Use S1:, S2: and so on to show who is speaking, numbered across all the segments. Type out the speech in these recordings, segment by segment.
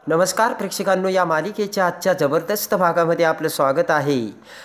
S1: नमस्कार प्रेक्षकांनो, या मालिकेच्या आजच्या जबरदस्त भागामध्ये आपलं स्वागत आहे.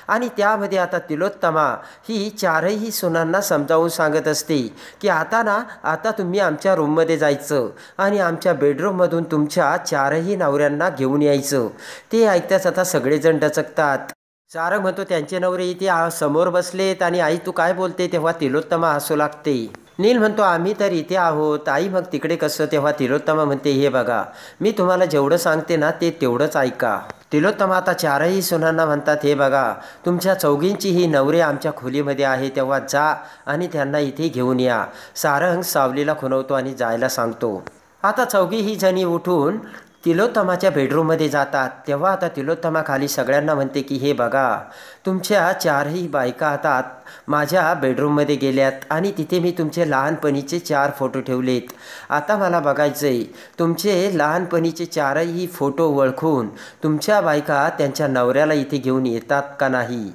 S1: आणि त्यामध्ये आता तिलोत्तमा ही चारही सुनांना समजावून सांगत असते की आता तुम्ही आमच्या रूममध्ये जायचं आणि आमच्या बेडरूममधून तुमच्या चारही नवऱ्यांना घेऊन यायचं. ते ऐकताच आता सगळेजण डचकतात. सारंग म्हणतो त्यांचे नवरे इथे समोर बसलेत आणि आई तू काय बोलते. तेव्हा तिलोत्तमा हसू लागते. नील म्हणतो आम्ही तर इथे आहोत आई, मग तिकडे कसं. तेव्हा तिलोत्तमा म्हणते हे बघा, मी तुम्हाला जेवढं सांगते ना ते तेवढंच ऐका. तिलोत्तमा आता चारही सुनांना म्हणतात हे बघा, तुमच्या चौघींची ही नवरे आमच्या खोलीमध्ये आहे, तेव्हा जा आणि त्यांना इथे घेऊन या. सारंग सावलीला खुणवतो आणि जायला सांगतो. आता चौघीही जणी उठून तिलोत्तमाच्या बेडरूममध्ये जातात. तेव्हा आता तिलोत्तमा खाली सगळ्यांना म्हणते की हे बघा, तुमच्या चारही बायका आता माझ्या बेडरूममध्ये गेल्यात आणि तिथे मी तुमचे लहानपणीचे 4 फोटो ठेवलेत. आता मला बघायचं आहे तुमचे लहानपणीचे 4ही फोटो ओळखून तुमच्या बायका त्यांच्या नवऱ्याला इथे घेऊन येतात का नाही.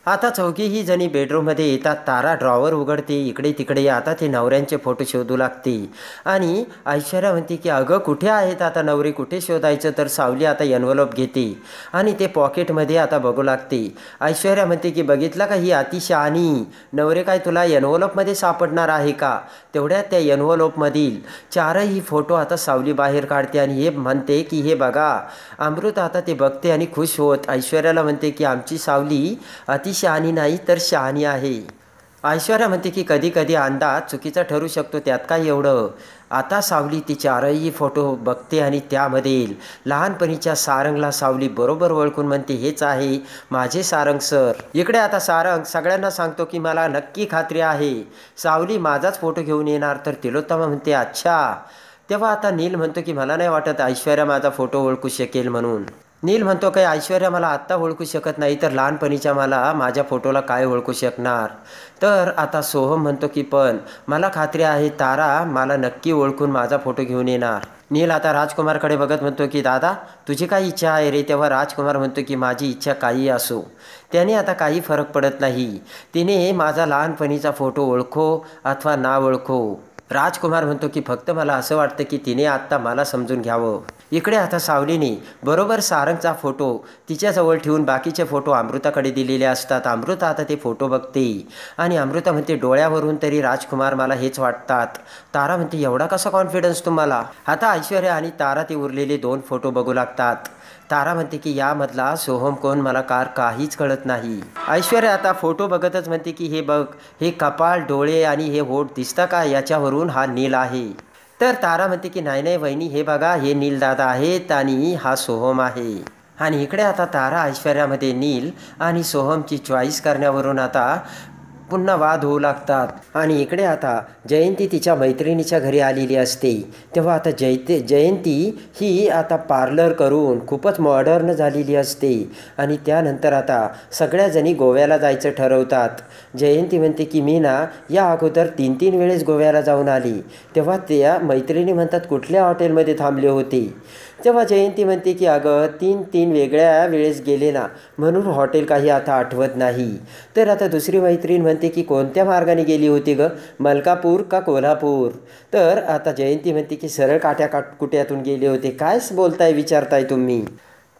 S1: आता चौघीही जणी बेडरूममध्ये येतात. तारा ड्रॉवर उघडते, इकडे तिकडे आता ते नवऱ्यांचे फोटो शोधू लागते. आणि ऐश्वर्या म्हणते की अगं कुठे आहेत आता नवरे, कुठे शोधायचं. तर सावली आता एन्व्हलप घेते आणि ते पॉकेटमध्ये आता बघू लागते. ऐश्वर्या म्हणते की बघितला का, ही अतिशहाणी नवरे काय तुला एन्व्हलपमध्ये सापडणार आहे का. तेवढ्यात त्या एन्व्हलपमधील 4ही फोटो आता सावली बाहेर काढते आणि हे म्हणते की हे बघा. अमृत आता ते बघते आणि खुश होत ऐश्वर्याला म्हणते की आमची सावली शहाणी नाही तर शहाणी आहे. ऐश्वर्या म्हणते की कधी कधी अंदाज चुकीचा ठरू शकतो, त्यात काय एवढं. आता सावली ती 4ही फोटो बघते आणि त्यामधील लहानपणीच्या सारंगला सावली बरोबर ओळखून म्हणते हेच आहे माझे सारंग सर. इकडे आता सारंग सगळ्यांना सांगतो की मला नक्की खात्री आहे सावली माझाच फोटो घेऊन येणार. तर तिलोत्तमा म्हणते अच्छा. तेव्हा आता नील म्हणतो की मला नाही वाटत ऐश्वर्या माझा फोटो ओळखू शकेल म्हणून. नील म्हणतो काय ऐश्वर्या मला आत्ता ओळखू शकत नाही तर लहानपणीच्या माझ्या फोटोला काय ओळखू शकणार. तर आता सोहम म्हणतो की पण मला खात्री आहे तारा मला नक्की ओळखून माझा फोटो घेऊन येणार. नील आता राजकुमारकडे बघत म्हणतो की दादा तुझी काय इच्छा आहे रे. तेव्हा राजकुमार म्हणतो की माझी इच्छा काही असो, त्याने आता काही फरक पडत नाही. तिने माझा लहानपणीचा फोटो ओळखो अथवा ना ओळखो. राजकुमार म्हणतो की फक्त मला असं वाटतं की तिने आत्ता मला समजून घ्यावं. इकडे आता सावलीने बरोबर सारंगचा फोटो तिच्याजवळ ठेवून बाकीचे फोटो अमृताकडे दिलेले असतात. अमृता आता ते फोटो बघते आणि अमृता म्हणते डोळ्यावरून तरी राजकुमार मला हेच वाटतात. तारा म्हणते एवढा कसा कॉन्फिडन्स तुम्हाला. आता ऐश्वर्या आणि तारा ते उरलेले 2 फोटो बघू लागतात. तारा म्हणते की यामधला सोहम कोण मला काहीच कळत नाही. ऐश्वर्या आता फोटो बघतच म्हणते की हे बघ, हे कपाळ डोळे आणि हे होठ दिसतं का, याच्यावरून हा नील आहे. तर तारा म्हणते की नाही नाही वहिनी हे बघा, हे नील दादा आहेत आणि हा सोहम आहे. आणि इकडे आता तारा ऐश्वर्यामध्ये नील आणि सोहमची चॉईस करण्यावरून आता पुन्हा वाद होऊ लागतात. आणि इकडे आता जयंती तिच्या मैत्रिणीच्या घरी आलेली असते. तेव्हा आता जयंती ही आता पार्लर करून खूपच मॉडर्न झालेली असते. आणि त्यानंतर आता सगळ्याजणी गोव्याला जायचं ठरवतात. जयंती म्हणते की मी ना या अगोदर 3 वेळेस गोव्याला जाऊन आली. तेव्हा त्या मैत्रिणी म्हणतात कुठल्या हॉटेलमध्ये थांबले होते. तेव्हा जयंती म्हणते की अगं 3 वेगळ्या वेळेस गेले ना म्हणून हॉटेल काही आता आठवत नाही. तर आता दुसरी मैत्रीण म्हणते की कोणत्या मार्गाने गेली होती गं, मलकापूर का कोल्हापूर. तर आता जयंती म्हणते की सरळ काट्याकुट्यातून गेले होते, काय बोलताय विचारताय तुम्ही.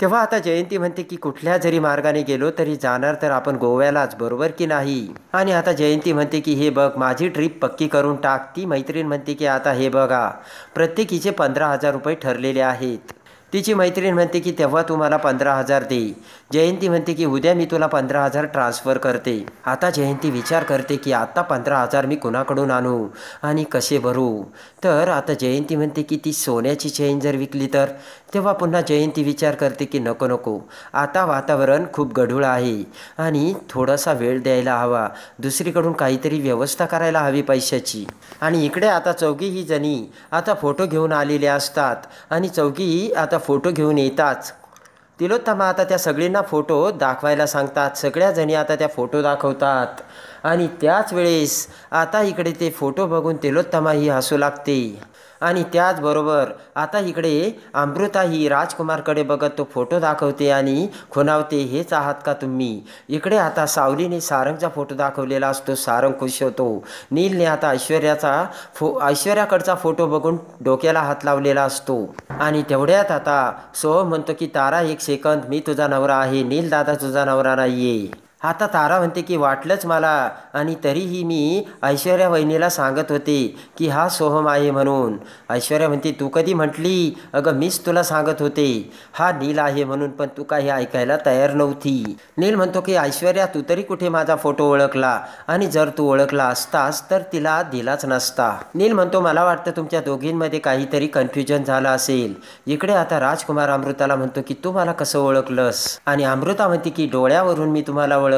S1: तेव्हा आता जयंती म्हणते की कुठल्या जरी मार्गाने गेलो तरी जाणार तर आपण गोव्यालाच, बरोबर की नाही. आणि आता जयंती म्हणते की हे बघ माझी ट्रिप पक्की करून टाक. ती मैत्रीण म्हणते की आता हे बघा प्रत्येकीचे 15,000 रुपये ठरलेले आहेत. तिची मैत्रीण म्हणते की तेव्हा तू मला 15,000 दे. जयंती म्हणते की उद्या मी तुला 15,000 ट्रान्सफर करते. आता जयंती विचार करते की आता 15,000 मी कुणाकडून आणू आणि कसे भरू. तर आता जयंती म्हणते की ती सोन्याची चेन जर विकली तर. तेव्हा पुन्हा जयंती विचार करते की नको नको, आता वातावरण खूप गढूळ आहे आणि थोडासा वेळ द्यायला हवा, दुसरीकडून काहीतरी व्यवस्था करायला हवी पैशाची. आणि इकडे आता चौघीही जणी आता फोटो घेऊन आलेले असतात आणि चौघीही आता फोटो घेऊन येताच तिलोत्तमा आता त्या सगळींना फोटो दाखवायला सांगतात. सगळ्या जणी आता त्या फोटो दाखवतात आणि त्याच वेळेस आता इकडे ते फोटो बघून तिलोत्तमा ही हसू लागते. आणि त्याचबरोबर आता इकडे अमृता ही राजकुमारकडे बघत तो फोटो दाखवते आणि खुणावते, हेच आहात का तुम्ही? इकडे आता सावलीने सारंगचा फोटो दाखवलेला असतो. सारंग खुश होतो. नीलने आता ऐश्वर्याकडचा फोटो बघून डोक्याला हात लावलेला असतो. आणि तेवढ्यात आता सोहम म्हणतो की तारा, एक सेकंद, मी तुझा नवरा आहे, नील दादा तुझा नवरा नाहीये. आता तारा म्हणते की वाटलंच मला, आणि तरीही मी ऐश्वर्या वहिनीला सांगत होते की हा सोहम आहे म्हणून. ऐश्वर्या म्हणते, तू कधी म्हटली? अगं मीच तुला सांगत होते हा नील आहे म्हणून, पण तू काही ऐकायला तयार नव्हती. नील म्हणतो की ऐश्वर्या, तू तरी कुठे माझा फोटो ओळखला? आणि जर तू ओळखला असतास तर तिला दिलाच नसता. नील म्हणतो, मला वाटतं तुमच्या दोघींमध्ये काहीतरी कन्फ्युजन झालं असेल. इकडे आता राजकुमार अमृताला म्हणतो की तू मला कसं ओळखलंस? आणि अमृता म्हणते की डोळ्यावरून मी तुम्हाला ओळखलं.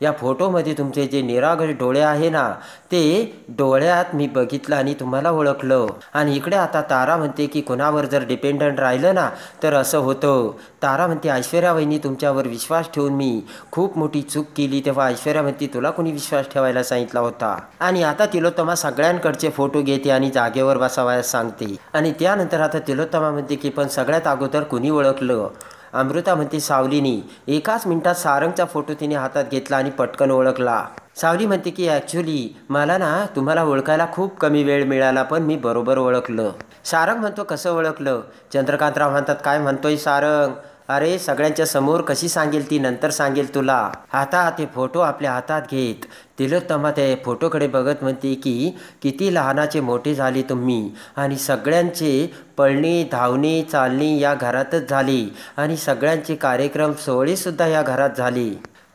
S1: या फोटोमध्ये तुमचे जे निरागस डोळे आहे ना, ते डोळ्यात मी बघितलं आणि तुम्हाला ओळखलं. आणि इकडे आता तारा म्हणते की कुणावर जर डिपेंडंट राहिलं ना तर असं होतं. तारा म्हणते, ऐश्वर्या वहिनी तुमच्यावर विश्वास ठेवून मी खूप मोठी चूक केली. तेव्हा ऐश्वर्या म्हणते, तुला कोणी विश्वास ठेवायला सांगितला होता? आणि आता तिलोत्तमा सगळ्यांकडचे फोटो घेते आणि जागेवर बसावयास सांगते. आणि त्यानंतर आता तिलोत्तमा म्हणते की पण सगळ्यात अगोदर कुणी ओळखलं? अमृता म्हणते, सावलीनी. एकाच मिनिटात सारंगचा फोटो तिने हातात घेतला आणि पटकन ओळखला. सावली म्हणते की ॲक्च्युली मला ना तुम्हाला ओळखायला खूप कमी वेळ मिळाला, पण मी बरोबर ओळखलं. सारंग म्हणतो, कसं ओळखलं? चंद्रकांतराव म्हणतात, काय म्हणतोय सारंग? अरे सगळ्यांच्या समोर कशी सांगेल ती, नंतर सांगेल तुला. आता ते फोटो आपल्या हातात घेत तिलोत्तमा त्या फोटोकडे बघत म्हणते की किती लहानाचे मोठे झाले तुम्ही, आणि सगळ्यांचे पळणे धावणे चालणे या घरातच झाले, आणि सगळ्यांचे कार्यक्रम सोहळेसुद्धा या घरात झाले.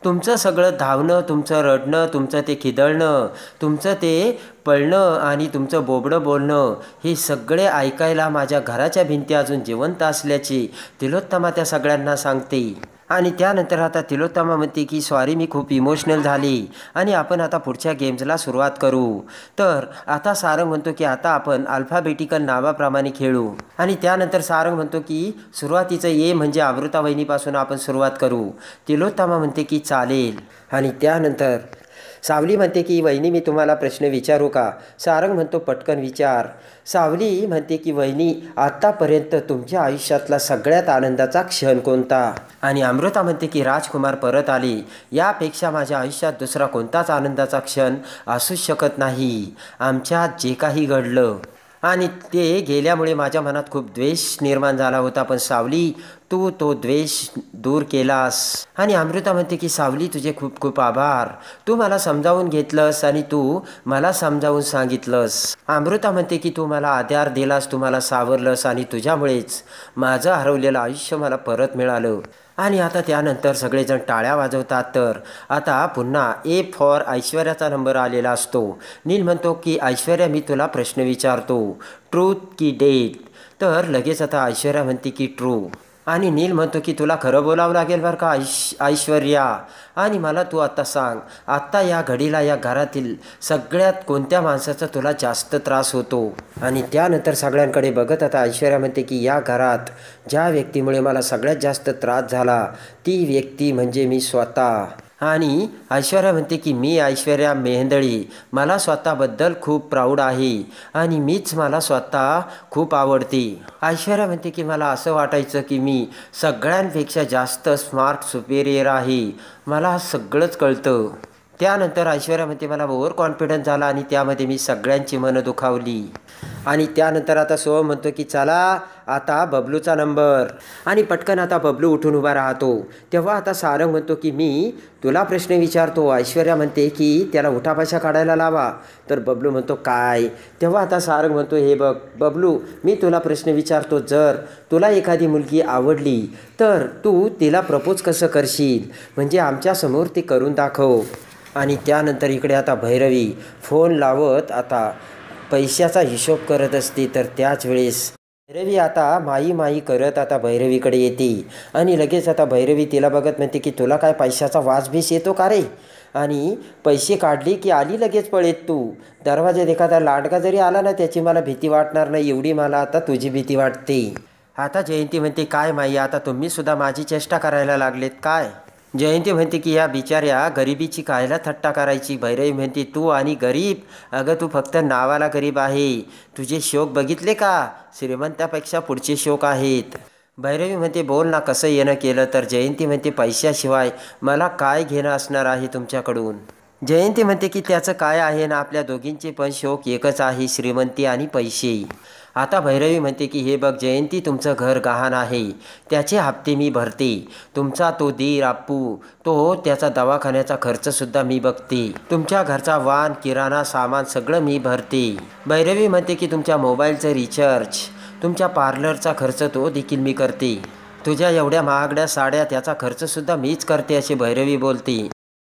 S1: तुमचं सगळं धावणं, तुमचं रडणं, तुमचं ते खिदळणं, तुमचं ते पळणं आणि तुमचं बोबडं बोलणं, हे सगळे ऐकायला माझ्या घराच्या भिंती अजून जिवंत असल्याचे तिलोत्तमा त्या सगळ्यांना सांगते. आणि त्यानंतर आता तिलोत्तमा म्हणते की सॉरी, मी खूप इमोशनल झाली आणि आपण आता पुढच्या गेम्सला सुरुवात करू. तर आता सारंग म्हणतो की आता आपण अल्फाबेटिकल नावाप्रमाणे खेळू. आणि त्यानंतर सारंग म्हणतो की सुरुवातीचं ए म्हणजे अमृता वहिनीपासून आपण सुरुवात करू. तिलोत्तमा म्हणते की चालेल. आणि त्यानंतर सावली म्हणते की वहिनी, मी तुम्हाला प्रश्न विचारू का? सारंग म्हणतो, पटकन विचार. सावली म्हणते की वहिनी, आत्तापर्यंत तुमच्या आयुष्यातला सगळ्यात आनंदाचा क्षण कोणता? आणि अमृता म्हणते की राजकुमार परत आले, यापेक्षा माझ्या आयुष्यात दुसरा कोणताच आनंदाचा क्षण असूच शकत नाही. आमच्यात जे काही घडलं आणि ते गेल्यामुळे माझ्या मनात खूप द्वेष निर्माण झाला होता, पण सावली तू तो द्वेष दूर केलास. आणि अमृता म्हणते की सावली, तुझे खूप खूप आभार. तू मला समजावून घेतलंस आणि तू मला समजावून सांगितलंस. अमृता म्हणते की तू मला आधार दिलास, तू मला सावरलंस, आणि तुझ्यामुळेच माझं हरवलेलं आयुष्य मला परत मिळालं. आणि आता त्यानंतर सगळेजण टाळ्या वाजवतात. तर आता पुन्हा ए फॉर ऐश्वर्याचा नंबर आलेला असतो. नील म्हणतो की ऐश्वर्या, मी तुला प्रश्न विचारतो, ट्रूथ की डेट? तर लगेच आता ऐश्वर्या म्हणते की ट्रू. आणि नील म्हणतो की तुला खरं बोलावं लागेल बरं का ऐश्वर्या, आणि मला तू आत्ता सांग, आत्ता या घडीला या घरातील सगळ्यात कोणत्या माणसाचा तुला जास्त त्रास होतो? आणि त्यानंतर सगळ्यांकडे बघत आता ऐश्वर्या म्हणते की या घरात ज्या व्यक्तीमुळे मला सगळ्यात जास्त त्रास झाला ती व्यक्ती म्हणजे मी स्वतः. आणि ऐश्वर्या म्हणते की मी ऐश्वर्या मेहेंदळे, मला स्वतःबद्दल खूप प्राऊड आहे आणि मीच मला स्वतः खूप आवडते. ऐश्वर्या म्हणते की मला असं वाटायचं की मी सगळ्यांपेक्षा जास्त स्मार्ट सुपेरियर आहे, मला सगळंच कळतं. त्यानंतर ऐश्वर्या म्हणते मला ओव्हर कॉन्फिडन्स झाला आणि त्यामध्ये मी सगळ्यांची मनं दुखावली. आणि त्यानंतर आता सोहम म्हणतो की चला आता बबलूचा नंबर. आणि पटकन आता बबलू उठून उभा राहतो. तेव्हा आता सारंग म्हणतो की मी तुला प्रश्न विचारतो. ऐश्वर्या म्हणते की त्याला उठाभाषा काढायला लावा. तर बबलू म्हणतो काय? तेव्हा आता सारंग म्हणतो, हे बघ बबलू, मी तुला प्रश्न विचारतो, जर तुला एखादी मुलगी आवडली तर तू तिला प्रपोज कसं करशील? म्हणजे आमच्यासमोर ती करून दाखव. आणि त्यानंतर इकडे आता भैरवी फोन लावत आता पैशाचा हिशोब करत असते. तर त्याच वेळेस भैरवी आता माई माई करत आता भैरवीकडे येते आणि लगेच आता भैरवी तिला बघत म्हणते की तुला काय पैशाचा वासबीस येतो का रे? आणि पैसे काढली की आली लगेच पळेत तू. दरवाज्यात एखादा लांडगा जरी आला ना त्याची मला भीती वाटणार नाही, एवढी मला आता तुझी भीती वाटते. आता जयंती म्हणते, काय माई, आता तुम्ही सुद्धा माझी चेष्टा करायला लागलेत काय? जयंती म्हणते की या बिचाऱ्या गरिबीची कायला थट्टा करायची. भैरवी म्हणते तू आणि गरीब, अगं तू फक्त नावाला गरीब आहे. तुझे शोक बघितले का, श्रीमंतापेक्षा पुढचे शोक आहेत. भैरवी म्हणते बोल ना, कसं येणं केलं तर. जयंती म्हणते पैशाशिवाय मला काय घेणं असणार आहे तुमच्याकडून. जयंती म्हणते की त्याचं काय आहे ना, आपल्या दोघींचे पण शोक एकच आहे, श्रीमंती आणि पैसे. आता भैरवी म्हणते की हे बघ जयंती, तुमचं घर गहाण आहे, त्याचे हप्ते मी भरते. तुमचा तो दीर अप्पू, तो त्याचा दवाखान्याचा खर्चसुद्धा मी बघते. तुमच्या घरचा वाण किराणा सामान सगळं मी भरते. भैरवी म्हणते की तुमच्या मोबाईलचं रिचार्ज, तुमच्या पार्लरचा खर्च तो देखील मी करते. तुझ्या एवढ्या महागड्या साड्या त्याचा खर्चसुद्धा मीच करते, अशी भैरवी बोलते.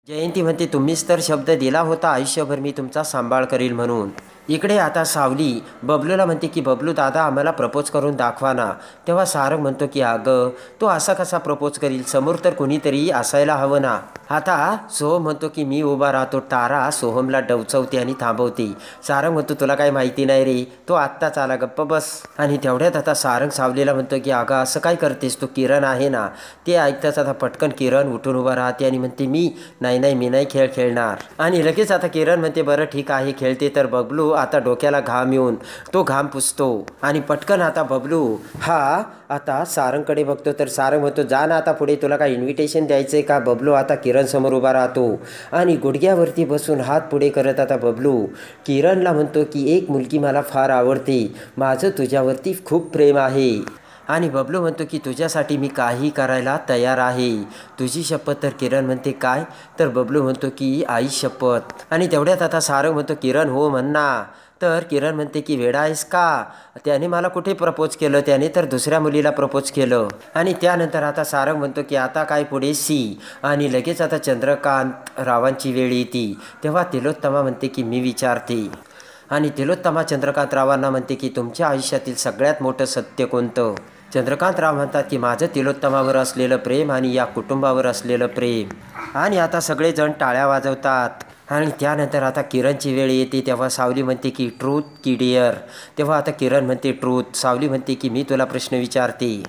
S1: जयंती म्हणते तुम्हीच तर शब्द दिला होता आयुष्यभर मी तुमचा सांभाळ करील म्हणून. इकडे आता सावली बबलूला म्हणते की बबलू दादा आम्हाला प्रपोज करून दाखवा ना. तेव्हा सारंग म्हणतो की अगं तो असा कसा प्रपोज करील, समोर तर कोणीतरी असायला हवं ना. आता सोहम म्हणतो की मी उभा राहतो. तारा सोहमला डवचवते आणि थांबवते. सारंग म्हणतो तुला काही माहिती नाही रे, तो आत्ताच आला, गप्प बस. आणि तेवढ्यात आता सारंग सावलीला म्हणतो की अगं असं काय करतेस, तो किरण आहे ना. ते ऐकताच आता पटकन किरण उठून उभा राहते आणि म्हणते मी नाही खेळ खेळणार. आणि लगेच आता किरण म्हणते बरं ठीक आहे खेळते. तर बबलू आता डोक्याला घाम येऊन तो घाम पुसतो आणि पटकन आता बबलू हा आता सारंगकडे बघतो. तर सारंग म्हणतो जा ना आता पुढे, तुला काय इन्व्हिटेशन द्यायचं आहे का. बबलू आता किरण समोर उभा राहतो आणि गुडघ्यावरती बसून हात पुढे करत आता बबलू किरणला म्हणतो की एक मुलगी मला फार आवडते, माझं तुझ्यावरती खूप प्रेम आहे. आणि बबलू म्हणतो की तुझ्यासाठी मी काही करायला तयार आहे, तुझी शपथ. तर किरण म्हणते काय, तर बबलू म्हणतो की आई शपथ. आणि तेवढ्यात आता सारंग म्हणतो किरण हो म्हण ना. तर किरण म्हणते की वेडा आहेस का, त्याने मला कुठे प्रपोज केलं, त्याने तर दुसऱ्या मुलीला प्रपोज केलं. आणि त्यानंतर आता सारंग म्हणतो की आता काय पुढे सी. आणि लगेच आता चंद्रकांत रावांची वेळ येते. तेव्हा तिलोत्तमा म्हणते की मी विचारते. आणि तिलोत्तमा चंद्रकांत रावांना म्हणते की तुमच्या आयुष्यातील सगळ्यात मोठं सत्य कोणतं. चंद्रकांतराव म्हणतात की माझं तिलोत्तमावर असलेलं प्रेम आणि या कुटुंबावर असलेलं प्रेम. आणि आता सगळेजण टाळ्या वाजवतात. आणि त्यानंतर आता किरणची वेळ येते. तेव्हा सावली म्हणते की ट्रूथ की डिअर. तेव्हा आता किरण म्हणते ट्रूथ. सावली म्हणते की मी तुला प्रश्न विचारते.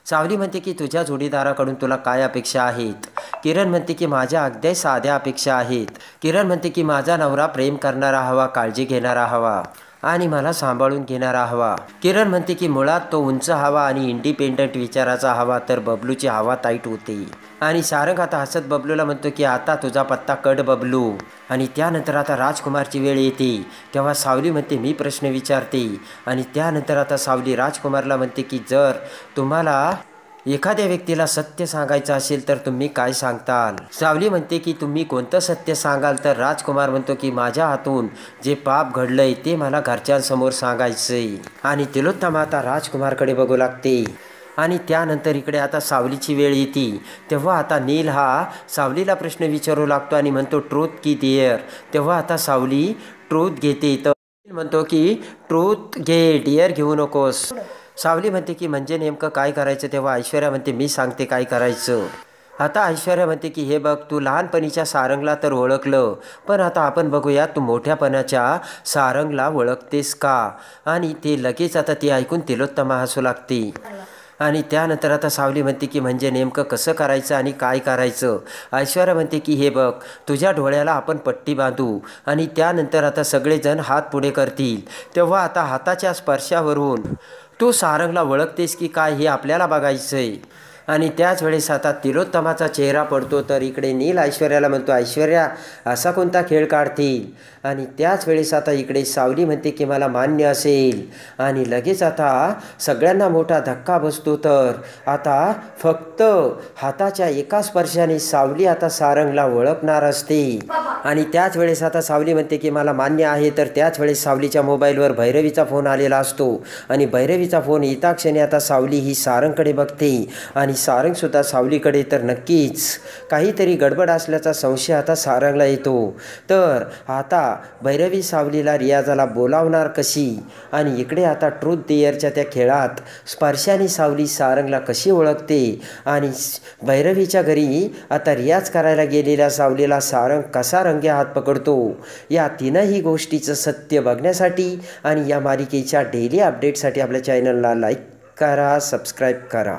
S1: सावली म्हणते की तुझ्या जोडीदाराकडून तुला काय अपेक्षा आहेत. किरण म्हणते की माझ्या अगदी साध्या अपेक्षा आहेत. किरण म्हणते की माझा नवरा प्रेम करणारा हवा, काळजी घेणारा हवा आणि मला सांभाळून घेणारा हवा. किरण म्हणते की मुळात तो उंच हवा आणि इंडिपेंडंट विचाराचा हवा. तर बबलूची हवा टाईट होते. आणि सारंग आता हसत बबलूला म्हणतो की आता तुझा पत्ता कट बबलू. आणि त्यानंतर आता राजकुमारची वेळ येते. तेव्हा सावली म्हणते मी प्रश्न विचारते. आणि त्यानंतर आता सावली राजकुमारला म्हणते की जर तुम्हाला एखाद्या व्यक्तीला सत्य सांगायचं असेल तर तुम्ही काय सांगताल. सावली म्हणते की तुम्ही कोणतं सत्य सांगाल. तर राजकुमार म्हणतो की माझ्या हातून जे पाप घडलंय ते मला घरच्यांसमोर सांगायचंय. आणि तिलोत्तमा आता राजकुमारकडे बघू लागते. आणि त्यानंतर इकडे आता सावलीची वेळ येते. तेव्हा आता नील हा सावलीला प्रश्न विचारू लागतो आणि म्हणतो ट्रूथ की डिअर. तेव्हा आता सावली ट्रूथ घेते. तर नील म्हणतो की ट्रूथ घे, डिअर घेऊ नकोस. सावली म्हणते की म्हणजे नेमकं काय करायचं. तेव्हा ऐश्वर्या म्हणते मी सांगते काय करायचं. आता ऐश्वर्या म्हणते की हे बघ तू लहानपणीच्या सारंगला तर ओळखलं, पण आता आपण बघूया तू मोठ्यापणाच्या सारंगला ओळखतेस का. आणि ते लगेच आता ते ऐकून तिलोत्तमा हसू लागते. आणि त्यानंतर आता सावली म्हणते की म्हणजे नेमकं कसं करायचं आणि काय करायचं. ऐश्वर्या म्हणते की हे बघ तुझ्या डोळ्याला आपण पट्टी बांधू आणि त्यानंतर आता सगळेजण हात पुढे करतील. तेव्हा आता हाताच्या स्पर्शावरून तू सारंगला ओळखतेस की काय हे आपल्याला बघायचं आहे. आणि त्याच वेळेस आता तिलोत्तमाचा चेहरा पडतो. तर इकडे नील ऐश्वर्याला म्हणतो ऐश्वर्या असा कोणता खेळ काढतील. आणि त्याच वेळेस आता इकडे सावली म्हणते की मला मान्य असेल. आणि लगेच आता सगळ्यांना मोठा धक्का बसतो. तर आता फक्त हाताच्या एका स्पर्शाने सावली आता सारंगला ओळखणार असते. आणि त्याच वेळेस आता सावली म्हणते की मला मान्य आहे. तर त्याच वेळेस सावलीच्या मोबाईलवर भैरवीचा फोन आलेला असतो. आणि भैरवीचा फोन येता क्षणी आता सावली ही सारंगकडे बघते. आणि सारंगसुद्धा सावलीकडे. तर नक्कीच काहीतरी गडबड असल्याचा संशय आता सारंगला येतो. तर आता भैरवी सावलीला रियाजाला बोलावणार कशी. आणि इकडे आता ट्रूथ डिअरच्या त्या खेळात स्पर्शाने सावली सारंगला कशी ओळखते. आणि भैरवीच्या घरी आता रियाज करायला गेलेल्या सावलीला सारंग कसा रंगे हात पकडतो. या तीनही गोष्टीचं सत्य बघण्यासाठी आणि या मालिकेच्या डेली अपडेटसाठी आपल्या चॅनलला लाईक करा, सबस्क्राईब करा.